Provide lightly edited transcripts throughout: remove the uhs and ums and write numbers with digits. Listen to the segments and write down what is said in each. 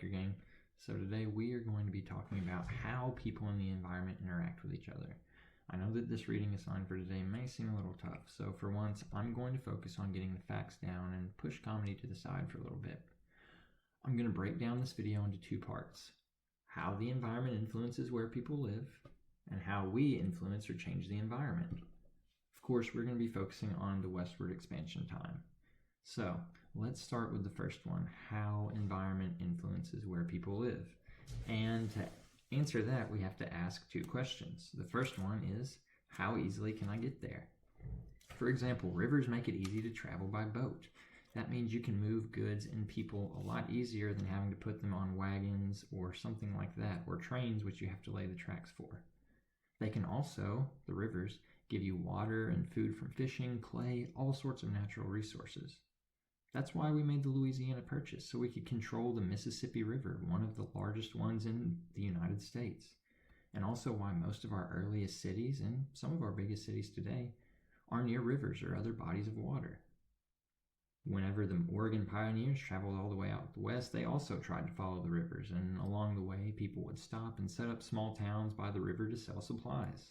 Laker Gang. So today we are going to be talking about how people in the environment interact with each other. I know that this reading assigned for today may seem a little tough, so for once I'm going to focus on getting the facts down and push comedy to the side for a little bit. I'm going to break down this video into two parts: how the environment influences where people live, and how we influence or change the environment. Of course, we're going to be focusing on the westward expansion time. So let's start with the first one: how environment influences where people live. And to answer that, we have to ask two questions. The first one is, how easily can I get there? For example, rivers make it easy to travel by boat. That means you can move goods and people a lot easier than having to put them on wagons or something like that, or trains, which you have to lay the tracks for. They can also, the rivers, give you water and food from fishing, clay, all sorts of natural resources. That's why we made the Louisiana Purchase, so we could control the Mississippi River, one of the largest ones in the United States. And also why most of our earliest cities, and some of our biggest cities today, are near rivers or other bodies of water. Whenever the Oregon pioneers traveled all the way out west, they also tried to follow the rivers, and along the way people would stop and set up small towns by the river to sell supplies.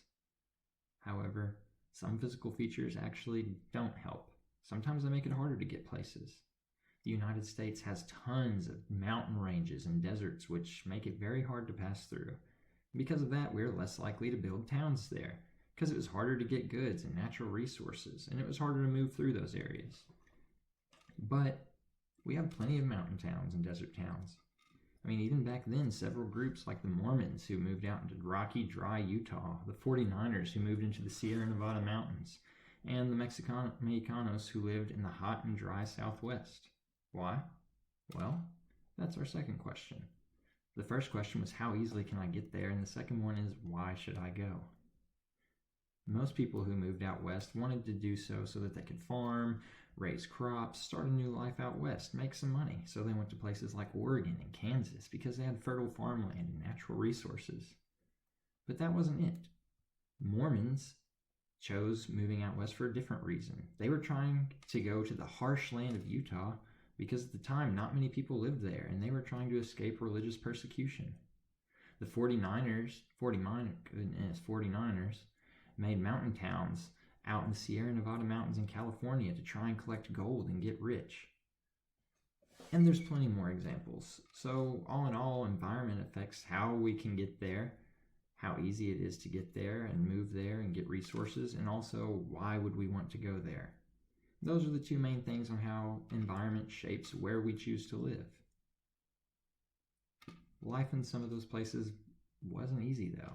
However, some physical features actually don't help. Sometimes they make it harder to get places. The United States has tons of mountain ranges and deserts, which make it very hard to pass through. Because of that, we're less likely to build towns there, because it was harder to get goods and natural resources, and it was harder to move through those areas. But we have plenty of mountain towns and desert towns. I mean, even back then, several groups like the Mormons who moved out into rocky, dry Utah, the 49ers who moved into the Sierra Nevada mountains, and the Mexicanos who lived in the hot and dry Southwest. Why? Well, that's our second question. The first question was, how easily can I get there? And the second one is, why should I go? Most people who moved out west wanted to do so that they could farm, raise crops, start a new life out west, make some money. So they went to places like Oregon and Kansas because they had fertile farmland and natural resources. But that wasn't it. Mormons chose moving out west for a different reason. They were trying to go to the harsh land of Utah because at the time not many people lived there, and they were trying to escape religious persecution. The 49ers made mountain towns out in the Sierra Nevada mountains in California to try and collect gold and get rich. And there's plenty more examples. So all in all, environment affects how we can get there, how easy it is to get there and move there and get resources, and also why would we want to go there. Those are the two main things on how environment shapes where we choose to live. Life in some of those places wasn't easy though.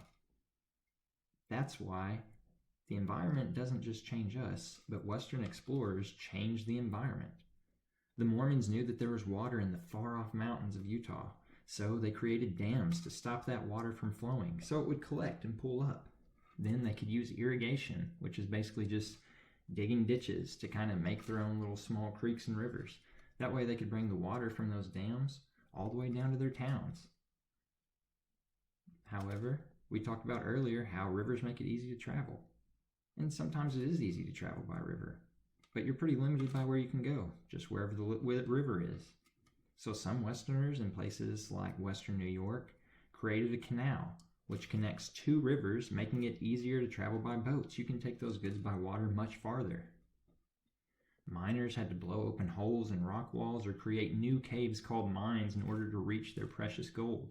That's why the environment doesn't just change us, but Western explorers changed the environment. The Mormons knew that there was water in the far-off mountains of Utah, so they created dams to stop that water from flowing so it would collect and pool up. Then they could use irrigation, which is basically just digging ditches to kind of make their own little small creeks and rivers. That way they could bring the water from those dams all the way down to their towns. However, we talked about earlier how rivers make it easy to travel. And sometimes it is easy to travel by river, but you're pretty limited by where you can go, just wherever the river is. So some Westerners in places like Western New York created a canal, which connects two rivers, making it easier to travel by boats. You can take those goods by water much farther. Miners had to blow open holes in rock walls or create new caves called mines in order to reach their precious gold.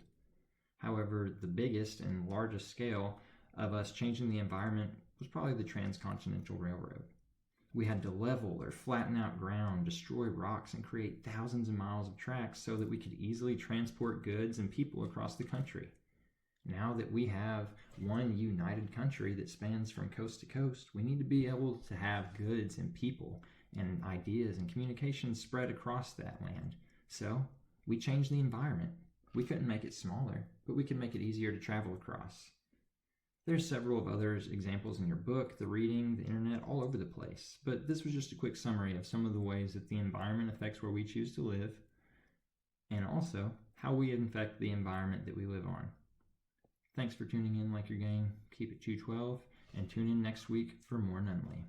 However, the biggest and largest scale of us changing the environment was probably the Transcontinental Railroad. We had to level or flatten out ground, destroy rocks, and create thousands of miles of tracks so that we could easily transport goods and people across the country. Now that we have one united country that spans from coast to coast, we need to be able to have goods and people and ideas and communications spread across that land. So we changed the environment. We couldn't make it smaller, but we could make it easier to travel across. There's several of other examples in your book, the reading, the internet, all over the place. But this was just a quick summary of some of the ways that the environment affects where we choose to live, and also how we affect the environment that we live on. Thanks for tuning in, Laker Gang. Keep it 212, and tune in next week for more Nunley.